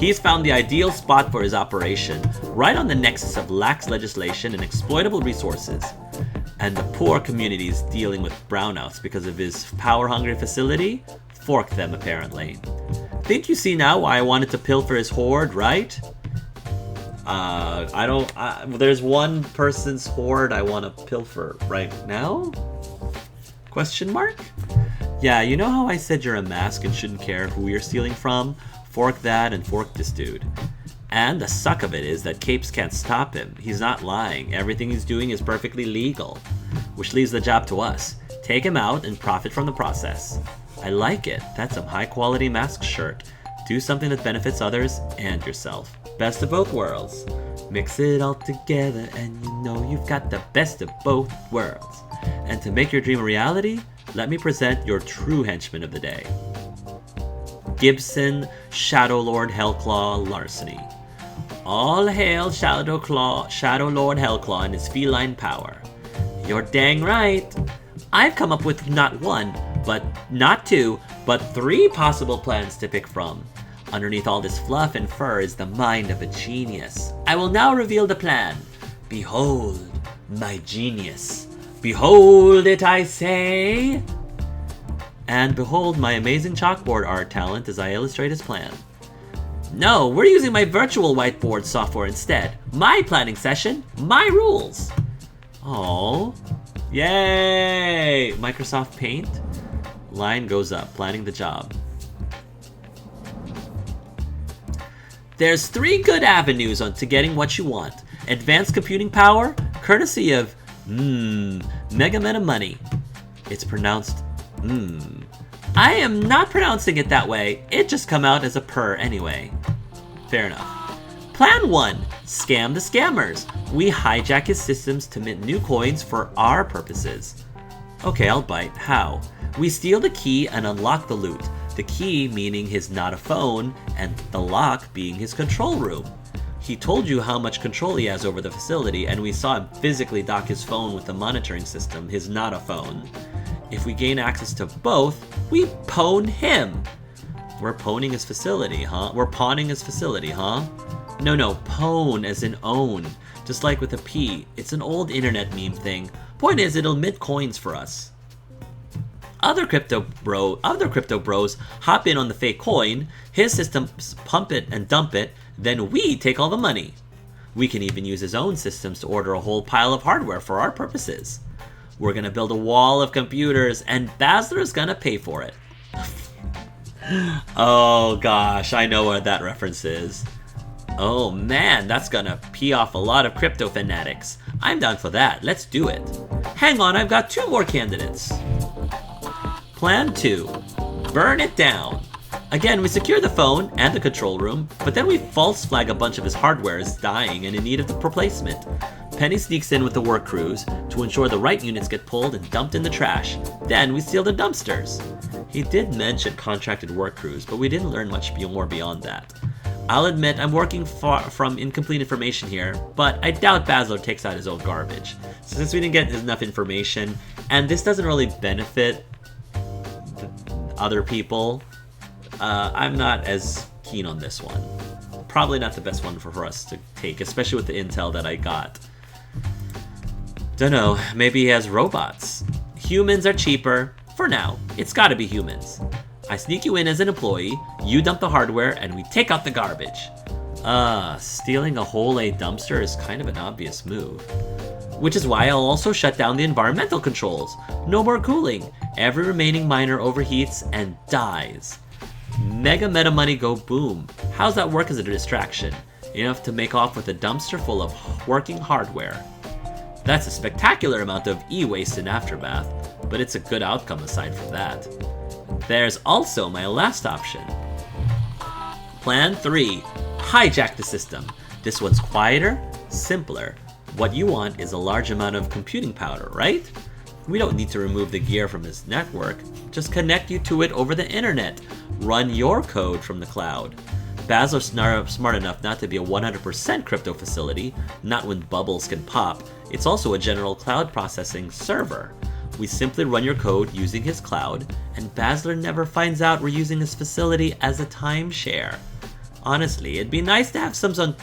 He's found the ideal spot for his operation, right on the nexus of lax legislation and exploitable resources. And the poor communities dealing with brownouts because of his power-hungry facility? Fork them, apparently. Think you see now why I wanted to pilfer his hoard, right? There's one person's hoard I want to pilfer right now? Question mark? Yeah, you know how I said you're a mask and shouldn't care who you're stealing from? Fork that and fork this dude. And the suck of it is that Capes can't stop him. He's not lying. Everything he's doing is perfectly legal. Which leaves the job to us. Take him out and profit from the process. I like it. That's some high quality mask shirt. Do something that benefits others and yourself. Best of both worlds. Mix it all together and you know you've got the best of both worlds. And to make your dream a reality, let me present your true henchman of the day. Gibson, Shadow Lord Hellclaw, Larceny. All hail Shadow Lord Hellclaw and his feline power. You're dang right. I've come up with not one, but not two, but three possible plans to pick from. Underneath all this fluff and fur is the mind of a genius. I will now reveal the plan. Behold my genius. Behold it, I say. And behold my amazing chalkboard art talent as I illustrate his plan. No, we're using my virtual whiteboard software instead. My planning session, my rules. Oh, yay! Microsoft Paint. Line goes up, planning the job. There's 3 good avenues to getting what you want. Advanced computing power, courtesy of, Mega Meta Money. It's pronounced, I am not pronouncing it that way. It just come out as a purr anyway. Fair enough. Plan 1. Scam the scammers. We hijack his systems to mint new coins for our purposes. Okay, I'll bite. How? We steal the key and unlock the loot. The key meaning his not a phone, and the lock being his control room. He told you how much control he has over the facility, and we saw him physically dock his phone with the monitoring system, his not a phone. If we gain access to both, we pwn him. We're pwning his facility, huh? We're pawning his facility, huh? No, pwn as in own. Just like with a P. It's an old internet meme thing. Point is, it'll mint coins for us. Other crypto bros hop in on the fake coin, his systems pump it and dump it, then we take all the money. We can even use his own systems to order a whole pile of hardware for our purposes. We're gonna build a wall of computers and Basler's gonna pay for it. Oh gosh, I know what that reference is. Oh man, that's gonna pee off a lot of crypto fanatics. I'm down for that, let's do it. Hang on, I've got 2 more candidates. Plan 2. Burn it down. Again, we secure the phone and the control room, but then we false flag a bunch of his hardware as dying and in need of replacement. Penny sneaks in with the work crews to ensure the right units get pulled and dumped in the trash. Then we steal the dumpsters. He did mention contracted work crews, but we didn't learn much more beyond that. I'll admit I'm working from incomplete information here, but I doubt Basler takes out his own garbage. Since we didn't get enough information, and this doesn't really benefit other people, I'm not as keen on this one. Probably not the best one for us to take, especially with the intel that I got. Dunno, maybe he has robots. Humans are cheaper. For now, it's gotta be humans. I sneak you in as an employee, you dump the hardware, and we take out the garbage. Stealing a whole A dumpster is kind of an obvious move. Which is why I'll also shut down the environmental controls. No more cooling. Every remaining miner overheats and dies. Mega Meta Money go boom. How's that work as a distraction? Enough to make off with a dumpster full of working hardware. That's a spectacular amount of e-waste in Aftermath, but it's a good outcome aside from that. There's also my last option. Plan 3. Hijack the system. This one's quieter, simpler. What you want is a large amount of computing power, right? We don't need to remove the gear from his network. Just connect you to it over the internet. Run your code from the cloud. Basler's smart enough not to be a 100% crypto facility, not when bubbles can pop. It's also a general cloud processing server. We simply run your code using his cloud, and Basler never finds out we're using his facility as a timeshare. Honestly, it'd be nice to have someone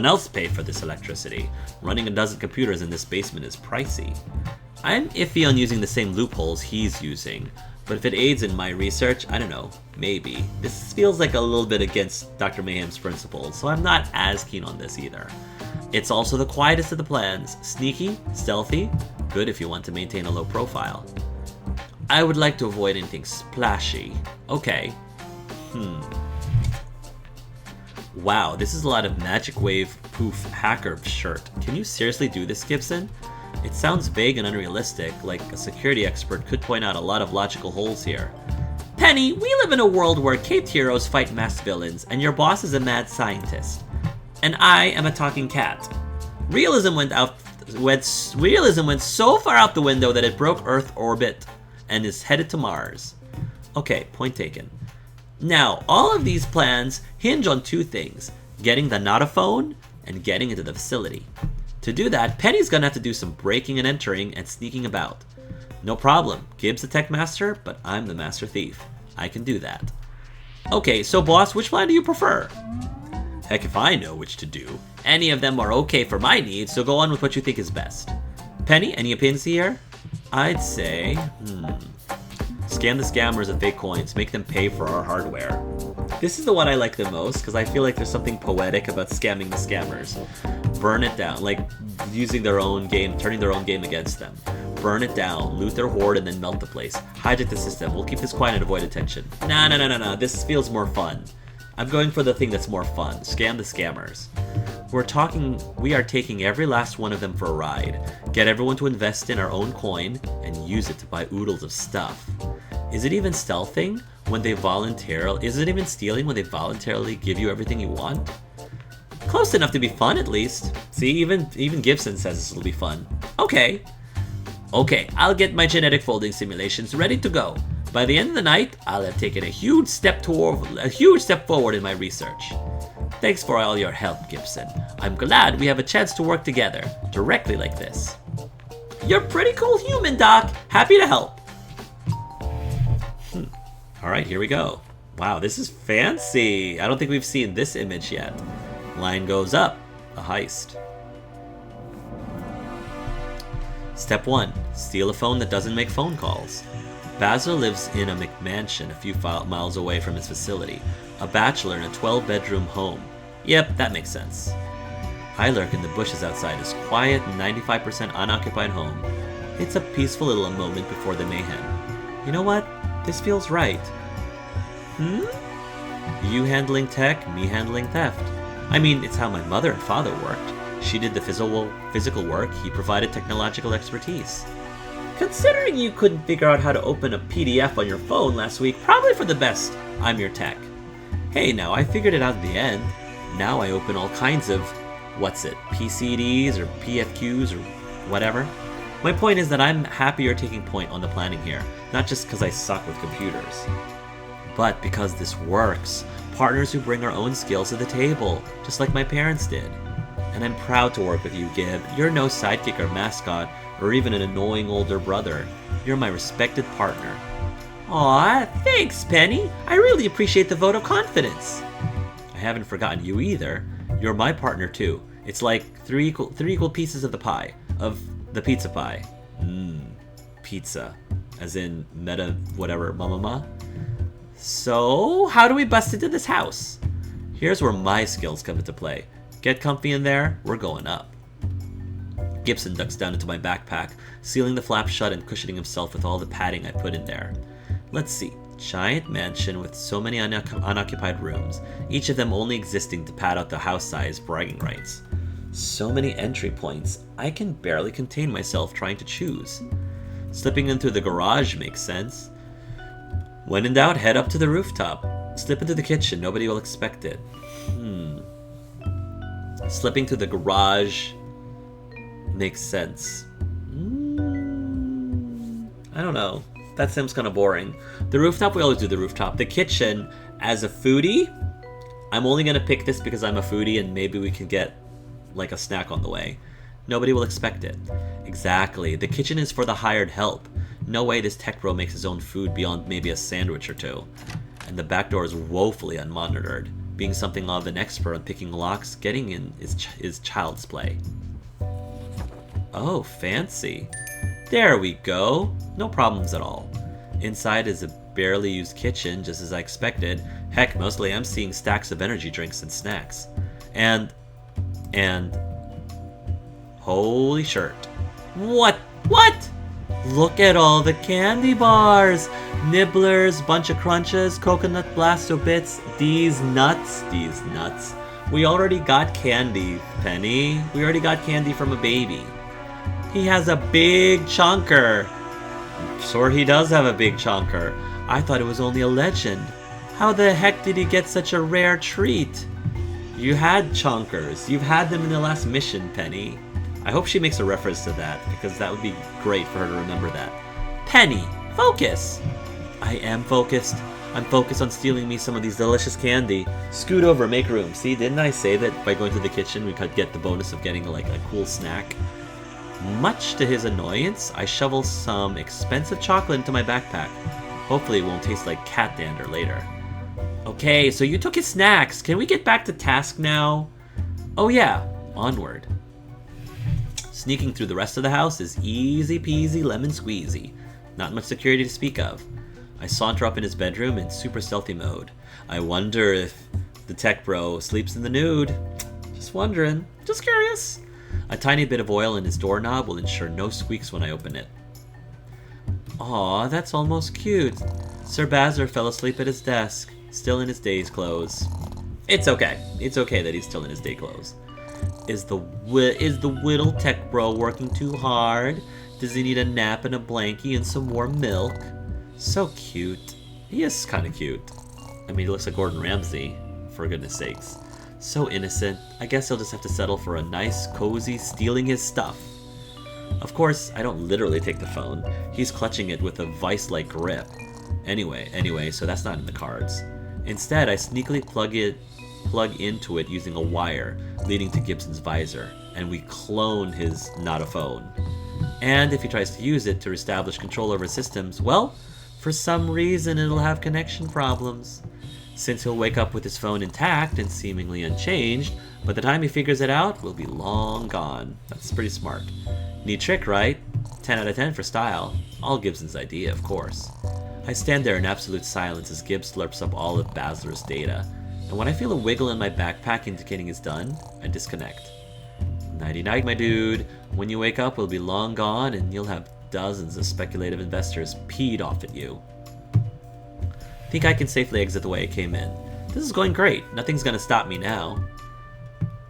else pay for this electricity. Running a dozen computers in this basement is pricey. I'm iffy on using the same loopholes he's using, but if it aids in my research, I don't know, maybe. This feels like a little bit against Dr. Mayhem's principles, so I'm not as keen on this either. It's also the quietest of the plans. Sneaky, stealthy, good if you want to maintain a low profile. I would like to avoid anything splashy. Okay. Wow, this is a lot of magic wave poof hacker shirt. Can you seriously do this, Gibson? It sounds vague and unrealistic, like a security expert could point out a lot of logical holes here. Penny, we live in a world where caped heroes fight masked villains, and your boss is a mad scientist. And I am a talking cat. Realism went so far out the window that it broke Earth orbit and is headed to Mars. Okay, point taken. Now, all of these plans hinge on two things: getting the Notaphone and getting into the facility. To do that, Penny's gonna have to do some breaking and entering and sneaking about. No problem, Gibbs the tech master, but I'm the master thief. I can do that. Okay, so boss, which plan do you prefer? Heck if I know which to do. Any of them are okay for my needs, so go on with what you think is best. Penny, any opinions here? I'd say, scam the scammers of fake coins, make them pay for our hardware. This is the one I like the most, because I feel like there's something poetic about scamming the scammers. Burn it down, like using their own game, turning their own game against them. Burn it down, loot their hoard, and then melt the place. Hijack the system, we'll keep this quiet and avoid attention. Nah, this feels more fun. I'm going for the thing that's more fun, scam the scammers. We are taking every last one of them for a ride. Get everyone to invest in our own coin, and use it to buy oodles of stuff. Is it even stealing when they voluntarily give you everything you want? Close enough to be fun, at least. See, even Gibson says this will be fun. Okay, I'll get my genetic folding simulations ready to go. By the end of the night, I'll have taken a huge step forward in my research. Thanks for all your help, Gibson. I'm glad we have a chance to work together, directly like this. You're a pretty cool human, Doc. Happy to help. Alright, here we go. Wow, this is fancy. I don't think we've seen this image yet. Line goes up. A heist. Step 1. Steal a phone that doesn't make phone calls. Basil lives in a McMansion a few miles away from his facility. A bachelor in a 12-bedroom home. Yep, that makes sense. I lurk in the bushes outside his quiet, 95% unoccupied home. It's a peaceful little moment before the mayhem. You know what? This feels right. You handling tech, me handling theft. I mean, it's how my mother and father worked. She did the physical work, he provided technological expertise. Considering you couldn't figure out how to open a PDF on your phone last week, probably for the best, I'm your tech. Hey, now I figured it out in the end. Now I open all kinds of, PCDs or PFQs or whatever. My point is that I'm happy you're taking point on the planning here, not just because I suck with computers, but because this works. Partners who bring our own skills to the table, just like my parents did. And I'm proud to work with you, Gib. You're no sidekick or mascot, or even an annoying older brother. You're my respected partner. Aw, thanks, Penny. I really appreciate the vote of confidence. I haven't forgotten you either. You're my partner too. It's like three equal pieces of the pie, of the pizza pie. Pizza, as in meta whatever, mama. So, how do we bust into this house? Here's where my skills come into play. Get comfy in there, we're going up. Gibson ducks down into my backpack, sealing the flap shut and cushioning himself with all the padding I put in there. Let's see. Giant mansion with so many unoccupied rooms, each of them only existing to pad out the house size bragging rights. So many entry points, I can barely contain myself trying to choose. Slipping in through the garage makes sense. When in doubt, head up to the rooftop. Slip into the kitchen, nobody will expect it. Slipping through the garage makes sense. I don't know. That seems kind of boring. The rooftop, we always do the rooftop. The kitchen, as a foodie, I'm only going to pick this because I'm a foodie and maybe we can get like a snack on the way. Nobody will expect it. Exactly. The kitchen is for the hired help. No way this tech bro makes his own food beyond maybe a sandwich or two. and the back door is woefully unmonitored. Being something of an expert on picking locks, getting in is child's play. Oh, fancy. There we go. No problems at all. Inside is a barely used kitchen, just as I expected. Heck, mostly I'm seeing stacks of energy drinks and snacks. And... Holy shirt. What? Look at all the candy bars! Nibblers, bunch of crunches, coconut blasto bits, these nuts. We already got candy, Penny. We already got candy from a baby. He has a big chunker. Sure, he does have a big chunker. I thought it was only a legend. How the heck did he get such a rare treat? You had chunkers. You've had them in the last mission, Penny. I hope she makes a reference to that, because that would be great for her to remember that. Penny, focus! I am focused. I'm focused on stealing me some of these delicious candy. Scoot over, make room. See, didn't I say that by going to the kitchen we could get the bonus of getting like a cool snack? Much to his annoyance, I shovel some expensive chocolate into my backpack. Hopefully it won't taste like cat dander later. Okay, so you took his snacks. Can we get back to task now? Oh yeah, onward. Sneaking through the rest of the house is easy peasy lemon squeezy. Not much security to speak of. I saunter up in his bedroom in super stealthy mode. I wonder if the tech bro sleeps in the nude. Just wondering. Just curious. A tiny bit of oil in his doorknob will ensure no squeaks when I open it. Aw, that's almost cute. Sir Bazzer fell asleep at his desk, still in his day's clothes. It's okay. It's okay that he's still in his day clothes. Is the whittle tech bro working too hard? Does he need a nap and a blankie and some warm milk? So cute. He is kind of cute. I mean, he looks like Gordon Ramsay, for goodness sakes. So innocent. I guess he'll just have to settle for a nice, cozy stealing his stuff. Of course, I don't literally take the phone. He's clutching it with a vice-like grip. Anyway, so that's not in the cards. Instead, I sneakily plug into it using a wire leading to Gibson's visor, and we clone his not a phone. And if he tries to use it to establish control over systems, well, for some reason it'll have connection problems. Since he'll wake up with his phone intact and seemingly unchanged, by the time he figures it out, we'll be long gone. That's pretty smart. Neat trick, right? 10 out of 10 for style. All Gibson's idea, of course. I stand there in absolute silence as Gibbs slurps up all of Basler's data, and when I feel a wiggle in my backpack indicating it's done, I disconnect. Nighty-night, my dude. When you wake up, we'll be long gone, and you'll have dozens of speculative investors peed off at you. Think I can safely exit the way I came in. This is going great. Nothing's gonna stop me now.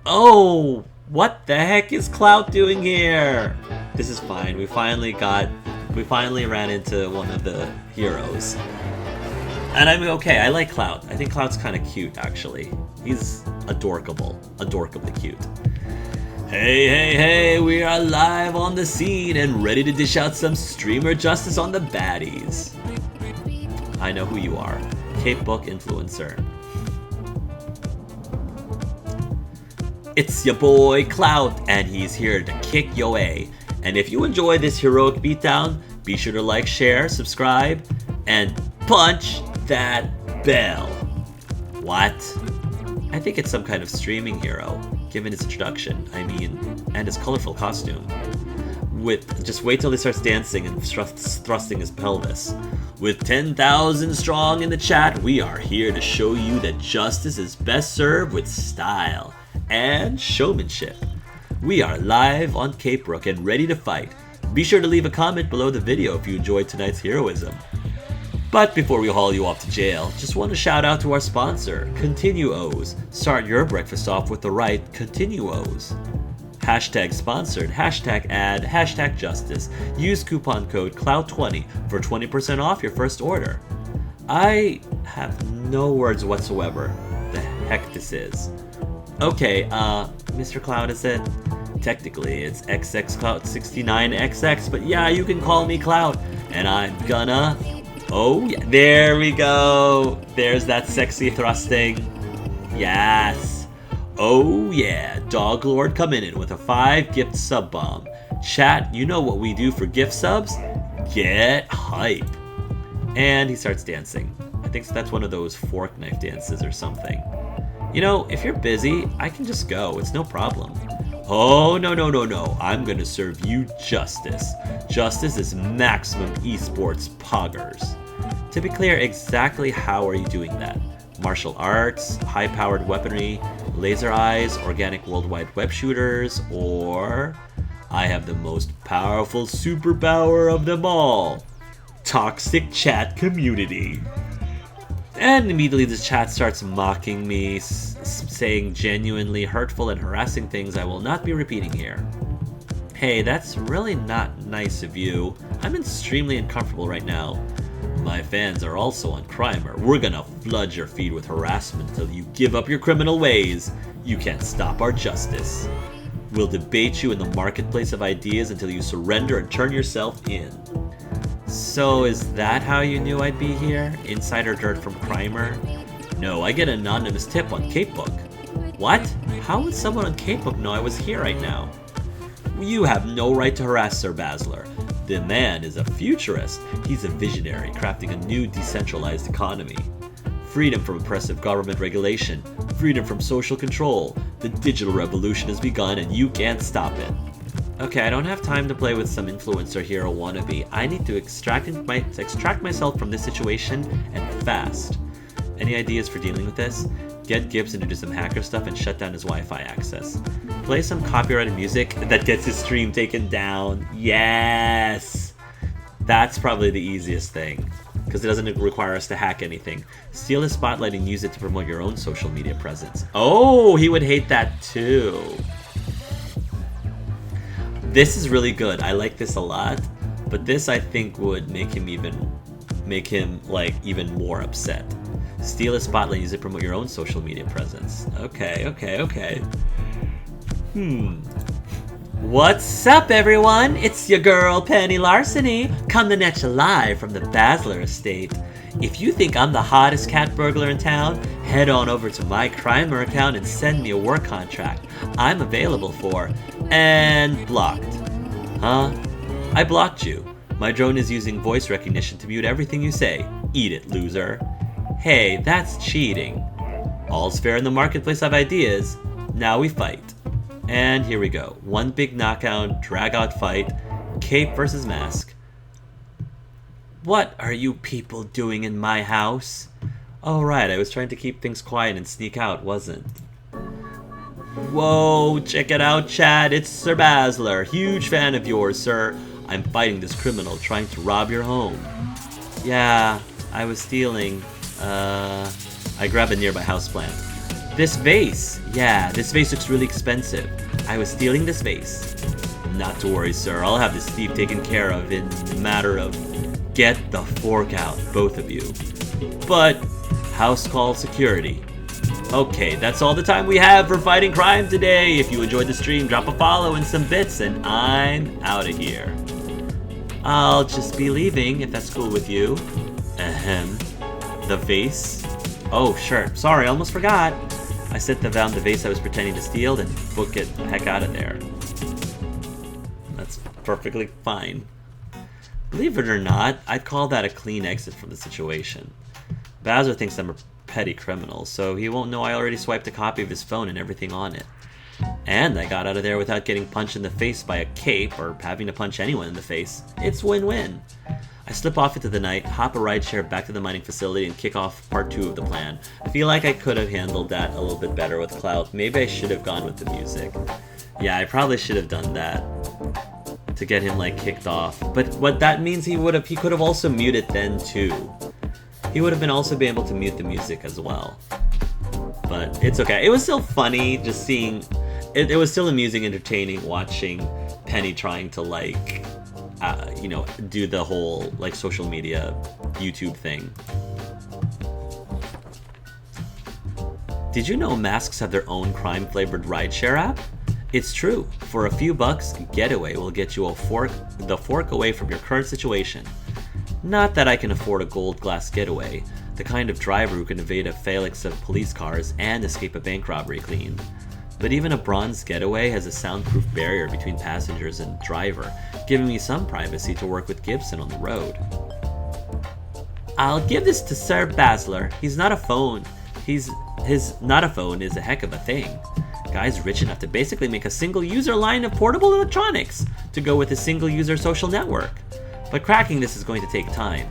Oh! What the heck is Clout doing here? This is fine. We finally ran into one of the heroes. And I'm okay. I like Clout. I think Clout's kind of cute, actually. He's adorkably cute. Hey, we are live on the scene and ready to dish out some streamer justice on the baddies. I know who you are. Cape Book influencer. It's your boy Clout, and he's here to kick your A. And if you enjoy this heroic beatdown, be sure to like, share, subscribe, and punch that bell. What? I think it's some kind of streaming hero, given his introduction, and his colorful costume. Just wait till he starts dancing and thrusting his pelvis. With 10,000 strong in the chat, we are here to show you that justice is best served with style and showmanship. We are live on Cape Brook and ready to fight. Be sure to leave a comment below the video if you enjoyed tonight's heroism. But before we haul you off to jail, just want to shout out to our sponsor, Continuos. Start your breakfast off with the right Continuos. Hashtag sponsored, hashtag ad, hashtag justice. Use coupon code CLOUT20 for 20% off your first order. I have no words whatsoever the heck this is. Okay, Mr. Clout, is it? Technically, it's XXClout69XX, but yeah, you can call me Clout, and I'm gonna... Oh, yeah, there we go! There's that sexy thrusting. Yes! Oh yeah, Dog Lord coming in with a 5 gift sub bomb. Chat, you know what we do for gift subs? Get hype. And he starts dancing. think that's one of those fork knife dances or something. You know, if you're busy, I can just go. It's no problem. Oh, no, no, no, no. I'm gonna serve you justice. Justice is maximum esports poggers. To be clear, exactly how are you doing that? Martial arts, high-powered weaponry, laser eyes, organic worldwide web shooters, or I have the most powerful superpower of them all. Toxic chat community. And immediately the chat starts mocking me, saying genuinely hurtful and harassing things I will not be repeating here. Hey, that's really not nice of you. I'm extremely uncomfortable right now. My fans are also on Crimer. We're gonna flood your feed with harassment until you give up your criminal ways. You can't stop our justice. We'll debate you in the marketplace of ideas until you surrender and turn yourself in. So is that how you knew I'd be here? Insider dirt from Crimer? No, I get an anonymous tip on Capebook. What? How would someone on Capebook know I was here right now? You have no right to harass Sir Basler. The man is a futurist. He's a visionary, crafting a new decentralized economy. Freedom from oppressive government regulation. Freedom from social control. The digital revolution has begun and you can't stop it. Okay, I don't have time to play with some influencer hero wannabe. I need to extract myself from this situation, and fast. Any ideas for dealing with this? Get Gibson to do some hacker stuff and shut down his Wi-Fi access. Play some copyrighted music that gets his stream taken down. Yes! That's probably the easiest thing, because it doesn't require us to hack anything. Steal his spotlight and use it to promote your own social media presence. Oh, he would hate that too. This is really good. I like this a lot, but this I think would make him even more upset. Steal a spotlight and use it to promote your own social media presence. Okay. What's up, everyone? It's your girl, Penny Larceny, coming at you live from the Basler estate. If you think I'm the hottest cat burglar in town, head on over to my Crimer account and send me a work contract. I'm available for... and blocked. Huh? I blocked you. My drone is using voice recognition to mute everything you say. Eat it, loser. Hey, that's cheating. All's fair in the marketplace of ideas. Now we fight. And here we go. One big knockout, drag-out fight. Cape versus Mask. What are you people doing in my house? Oh right, I was trying to keep things quiet and sneak out, wasn't? Whoa, check it out, Chad. It's Sir Basler. Huge fan of yours, sir. I'm fighting this criminal trying to rob your home. Yeah, I was stealing. I grabbed a nearby houseplant. This vase. Yeah, this vase looks really expensive. I was stealing this vase. Not to worry, sir. I'll have this thief taken care of in a matter of... Get the fork out, both of you. But, house call security. Okay, that's all the time we have for fighting crime today. If you enjoyed the stream, drop a follow and some bits, and I'm out of here. I'll just be leaving, if that's cool with you. Ahem. The vase? Oh, sure. Sorry, almost forgot. I set down the vase I was pretending to steal, then book it the heck out of there. That's perfectly fine. Believe it or not, I'd call that a clean exit from the situation. Bowser thinks I'm a petty criminal, so he won't know I already swiped a copy of his phone and everything on it. And I got out of there without getting punched in the face by a cape or having to punch anyone in the face. It's win-win. I slip off into the night, hop a rideshare back to the mining facility, and kick off part 2 of the plan. I feel like I could have handled that a little bit better with Clout. Maybe I should have gone with the music. Yeah, I probably should have done that to get him kicked off. But what that means, he could have also muted then too. He would have also been able to mute the music as well. But it's okay. It was still funny just seeing... It was still amusing, entertaining, watching Penny trying to do the whole social media YouTube thing. Did you know masks have their own crime-flavored rideshare app? It's true. For a few bucks, Getaway will get you the fork away from your current situation. Not that I can afford a gold glass Getaway, the kind of driver who can evade a phalanx of police cars and escape a bank robbery clean. But even a bronze Getaway has a soundproof barrier between passengers and driver, giving me some privacy to work with Gibson on the road. I'll give this to Sir Basler. He's not a phone. His not a phone is a heck of a thing. Guy's rich enough to basically make a single-user line of portable electronics to go with his single-user social network. But cracking this is going to take time.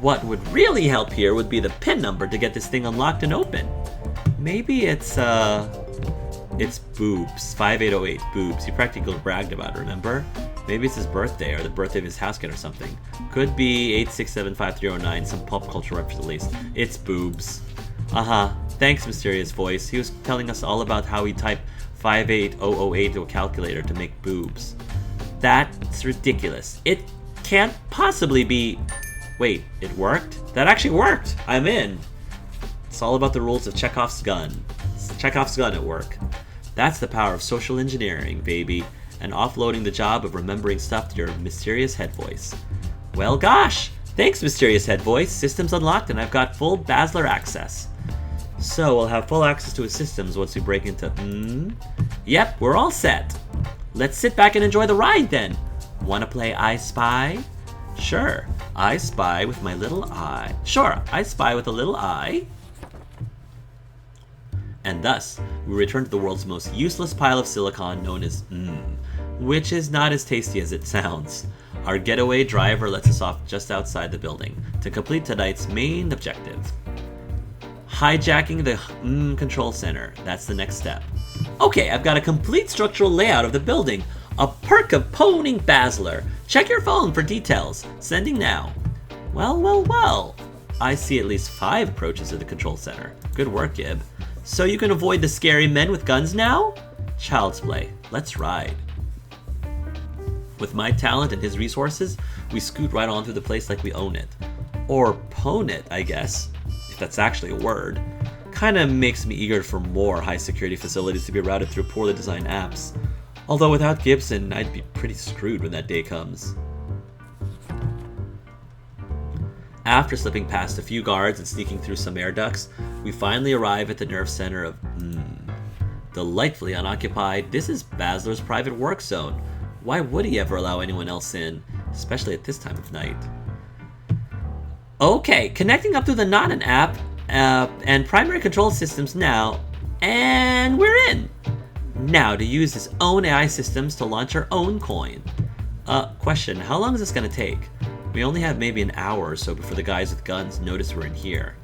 What would really help here would be the PIN number to get this thing unlocked and open. Maybe it's Boobs, 5808, Boobs. He practically bragged about it, remember? Maybe it's his birthday or the birthday of his housecat or something. Could be 8675309, some pop culture reference at least. It's Boobs. Thanks, mysterious voice. He was telling us all about how he typed 58008 into a calculator to make boobs. That's ridiculous. It can't possibly be... Wait, it worked? That actually worked! I'm in! It's all about the rules of Chekhov's gun. It's Chekhov's gun at work. That's the power of social engineering, baby, and offloading the job of remembering stuff to your mysterious head voice. Well, gosh! Thanks, mysterious head voice. System's unlocked and I've got full Basler access. So we'll have full access to his systems once we break into... Yep, we're all set. Let's sit back and enjoy the ride then. Wanna play I Spy? Sure, I spy with my little eye. Sure, I spy with a little eye. And thus, we return to the world's most useless pile of silicon known as which is not as tasty as it sounds. Our getaway driver lets us off just outside the building to complete tonight's main objective. Hijacking the control center. That's the next step. Okay, I've got a complete structural layout of the building. A perk of poning Basler. Check your phone for details. Sending now. Well. I see at least 5 approaches to the control center. Good work, Gib. So you can avoid the scary men with guns now? Child's play. Let's ride. With my talent and his resources, we scoot right on through the place like we own it. Or pwn it, I guess. If that's actually a word. Kinda makes me eager for more high security facilities to be routed through poorly designed apps. Although without Gibson, I'd be pretty screwed when that day comes. After slipping past a few guards and sneaking through some air ducts, we finally arrive at the nerve center of delightfully unoccupied. This is Basler's private work zone. Why would he ever allow anyone else in, especially at this time of night? Okay, connecting up to the Not an app and primary control systems now, and we're in! Now to use his own AI systems to launch our own coin. Question, how long is this gonna take? We only have maybe an hour or so before the guys with guns notice we're in here.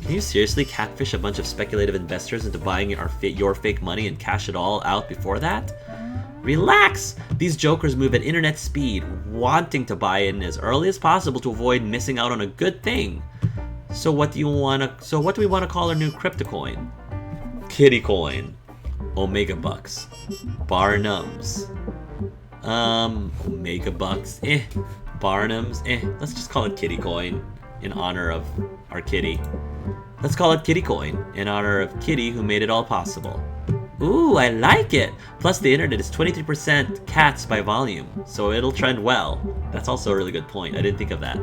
Can you seriously catfish a bunch of speculative investors into buying your fake money and cash it all out before that? Relax! These jokers move at internet speed, wanting to buy in as early as possible to avoid missing out on a good thing. So what do we want to call our new crypto coin? Kitty coin. Omega bucks. Barnums. Omega bucks. Barnums. Let's just call it kitty coin in honor of our kitty. Let's call it kitty coin in honor of Kitty who made it all possible. Ooh, I like it! Plus the internet is 23% cats by volume, so it'll trend well. That's also a really good point. I didn't think of that.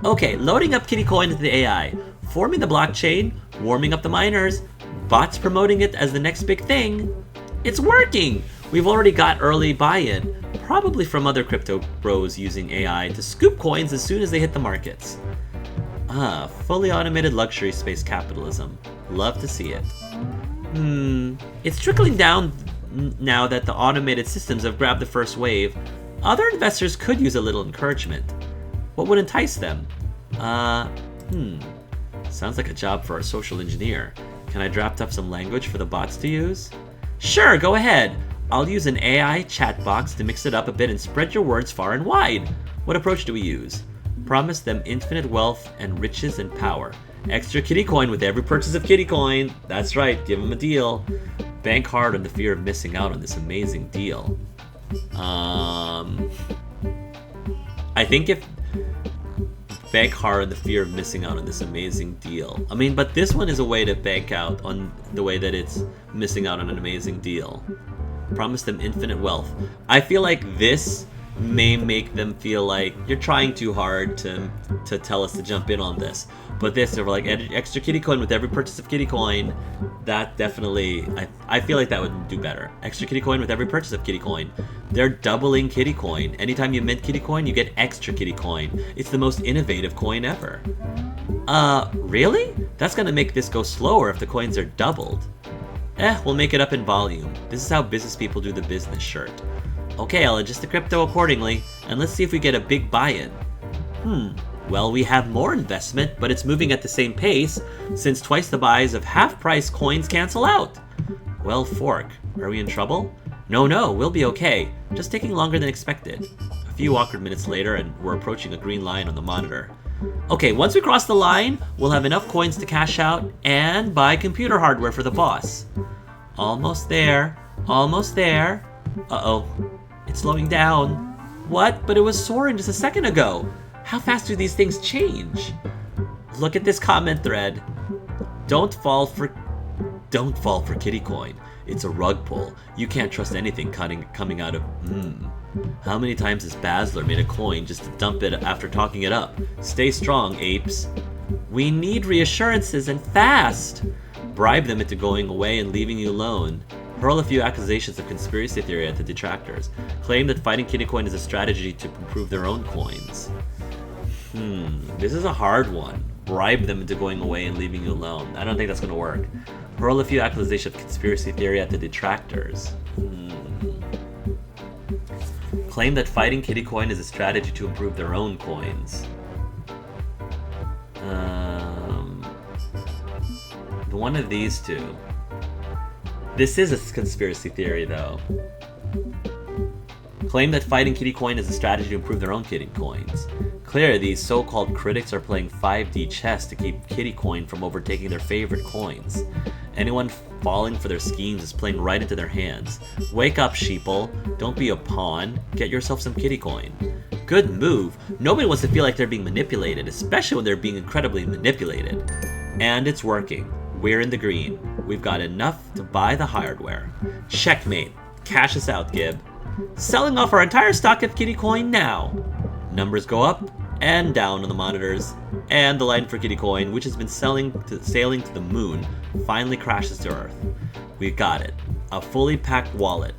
Okay, loading up kitty coin into the AI. Forming the blockchain, warming up the miners, bots promoting it as the next big thing. It's working! We've already got early buy-in, probably from other crypto bros using AI to scoop coins as soon as they hit the markets. Fully automated luxury space capitalism. Love to see it. It's trickling down now that the automated systems have grabbed the first wave. Other investors could use a little encouragement. What would entice them? Sounds like a job for our social engineer. Can I draft up some language for the bots to use? Sure, go ahead. I'll use an AI chat box to mix it up a bit and spread your words far and wide. What approach do we use? Promise them infinite wealth and riches and power. Extra kitty coin with every purchase of kitty coin. That's right, give them a deal. Bank hard on the fear of missing out on this amazing deal. I think if bank hard on the fear of missing out on this amazing deal. I mean, but this one is a way to bank out on the way that it's missing out on an amazing deal. Promise them infinite wealth. I feel like this may make them feel like you're trying too hard to tell us to jump in on this. But this, they were like, extra kitty coin with every purchase of kitty coin. That definitely, I feel like that would do better. Extra kitty coin with every purchase of kitty coin. They're doubling kitty coin. Anytime you mint kitty coin, you get extra kitty coin. It's the most innovative coin ever. Really? That's gonna make this go slower if the coins are doubled. We'll make it up in volume. This is how business people do the business shirt. Okay, I'll adjust the crypto accordingly, and let's see if we get a big buy-in. Well, we have more investment, but it's moving at the same pace, since twice the buys of half-price coins cancel out. Well, Fork, are we in trouble? No, we'll be okay. Just taking longer than expected. A few awkward minutes later, and we're approaching a green line on the monitor. Okay, once we cross the line, we'll have enough coins to cash out and buy computer hardware for the boss. Almost there. Almost there. Uh-oh. It's slowing down. What? But it was soaring just a second ago. How fast do these things change? Look at this comment thread. Don't fall for kitty coin. It's a rug pull. You can't trust anything coming out of How many times has Basler made a coin just to dump it after talking it up? Stay strong, apes. We need reassurances and fast. Bribe them into going away and leaving you alone. Hurl a few accusations of conspiracy theory at the detractors. Claim that fighting kitty coin is a strategy to improve their own coins. This is a hard one. Bribe them into going away and leaving you alone. I don't think that's going to work. Hurl a few accusations of conspiracy theory at the detractors. Claim that fighting kitty coin is a strategy to improve their own coins. One of these two. This is a conspiracy theory, though. Claim that fighting kitty coin is a strategy to improve their own kitty coins. Clearly, these so-called critics are playing 5D chess to keep kitty coin from overtaking their favorite coins. Anyone falling for their schemes is playing right into their hands. Wake up, sheeple. Don't be a pawn. Get yourself some kitty coin. Good move. Nobody wants to feel like they're being manipulated, especially when they're being incredibly manipulated. And it's working. We're in the green. We've got enough to buy the hardware. Checkmate. Cash us out, Gib. Selling off our entire stock of kitty coin now. Numbers go up and down on the monitors, and the line for kitty coin, which has been sailing to the moon, finally crashes to Earth. We've got it. A fully packed wallet.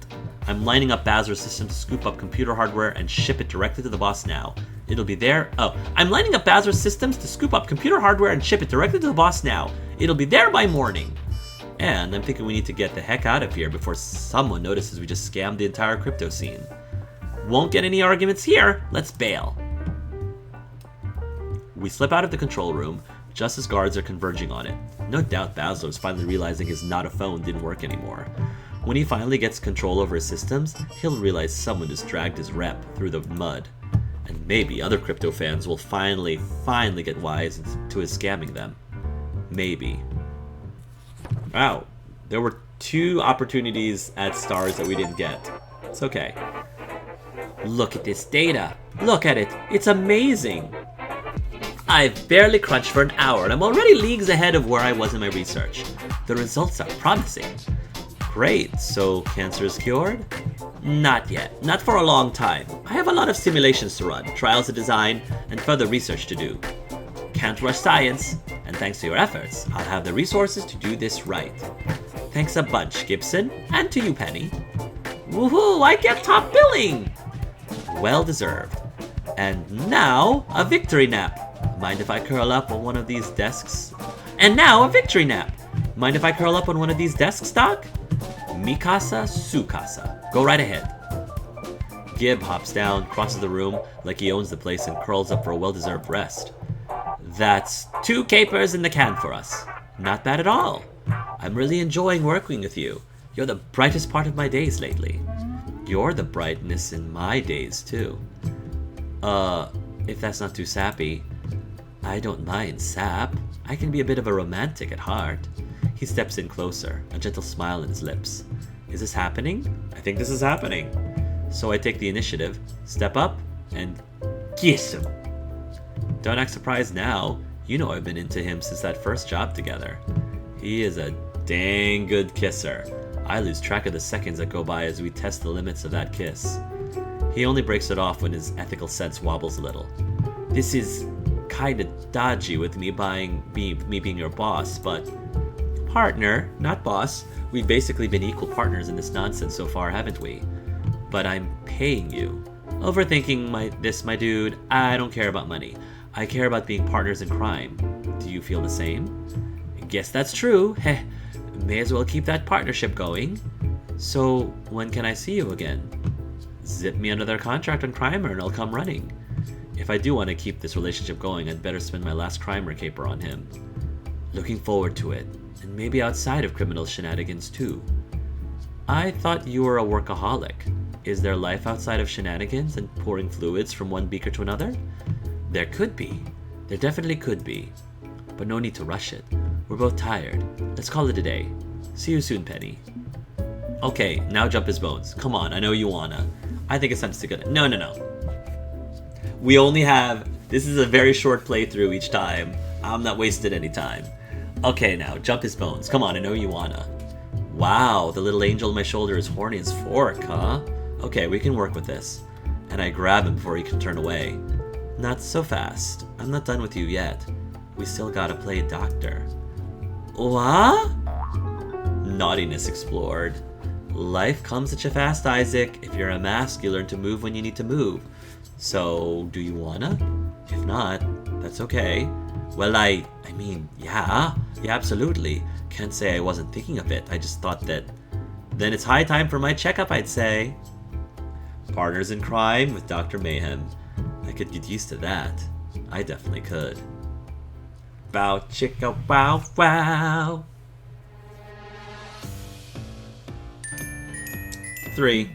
I'm lining up Bazar's system to scoop up computer hardware and ship it directly to the boss now. It'll be there. I'm lining up Bazar's systems to scoop up computer hardware and ship it directly to the boss now. It'll be there by morning. And I'm thinking we need to get the heck out of here before someone notices we just scammed the entire crypto scene. Won't get any arguments here. Let's bail. We slip out of the control room just as guards are converging on it. No doubt Basler is finally realizing his not a phone didn't work anymore. When he finally gets control over his systems, he'll realize someone just dragged his rep through the mud. And maybe other crypto fans will finally get wise to his scamming them. Maybe. Wow, there were 2 opportunities at stars that we didn't get. It's okay. Look at this data. Look at it. It's amazing. I've barely crunched for an hour and I'm already leagues ahead of where I was in my research. The results are promising. Great, so cancer is cured? Not yet. Not for a long time. I have a lot of simulations to run, trials to design, and further research to do. Can't rush science, and thanks to your efforts, I'll have the resources to do this right. Thanks a bunch, Gibson, and to you, Penny. Woohoo, I get top billing! Well deserved. And now, a victory nap. Mind if I curl up on one of these desks? And now, a victory nap. Mind if I curl up on one of these desks, Doc? Mikasa, Sukasa. Go right ahead. Gib hops down, crosses the room like he owns the place, and curls up for a well-deserved rest. That's 2 capers in the can for us. Not bad at all. I'm really enjoying working with you. You're the brightest part of my days lately. You're the brightness in my days, too. If that's not too sappy. I don't mind sap. I can be a bit of a romantic at heart. He steps in closer, a gentle smile on his lips. Is this happening? I think this is happening. So I take the initiative, step up, and kiss him. Don't act surprised now. You know I've been into him since that first job together. He is a dang good kisser. I lose track of the seconds that go by as we test the limits of that kiss. He only breaks it off when his ethical sense wobbles a little. This is kinda dodgy with me being your boss, but partner, not boss. We've basically been equal partners in this nonsense so far, haven't we? But I'm paying you. Overthinking this, my dude. I don't care about money. I care about being partners in crime. Do you feel the same? Guess that's true. Heh. May as well keep that partnership going. So, when can I see you again? Zip me another contract on Crimer and I'll come running. If I do want to keep this relationship going, I'd better spend my last Crimer caper on him. Looking forward to it. And maybe outside of criminal shenanigans too. I thought you were a workaholic. Is there life outside of shenanigans and pouring fluids from one beaker to another? There could be. There definitely could be. But no need to rush it. We're both tired. Let's call it a day. See you soon, Penny. Okay, now jump his bones. Come on, I know you wanna. I think it's time to stick it. No. We only have... This is a very short playthrough each time. I'm not wasting any time. Okay, now, jump his bones. Come on, I know you wanna. Wow, the little angel on my shoulder is horny as fork, huh? Okay, we can work with this. And I grab him before he can turn away. Not so fast. I'm not done with you yet. We still gotta play doctor. What? Naughtiness explored. Life comes at you fast, Isaac. If you're a mask, you learn to move when you need to move. So, do you wanna? If not, that's okay. Well, I mean, yeah, absolutely. Can't say I wasn't thinking of it. I just thought that... Then it's high time for my checkup, I'd say. Partners in crime with Dr. Mayhem. I could get used to that. I definitely could. Bow chicka wow wow. 3.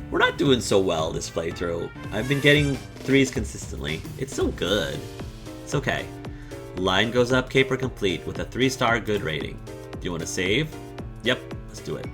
We're not doing so well this playthrough. I've been getting 3s consistently. It's still good. It's okay. Line goes up, caper complete with a 3-star good rating. Do you want to save? Yep, let's do it.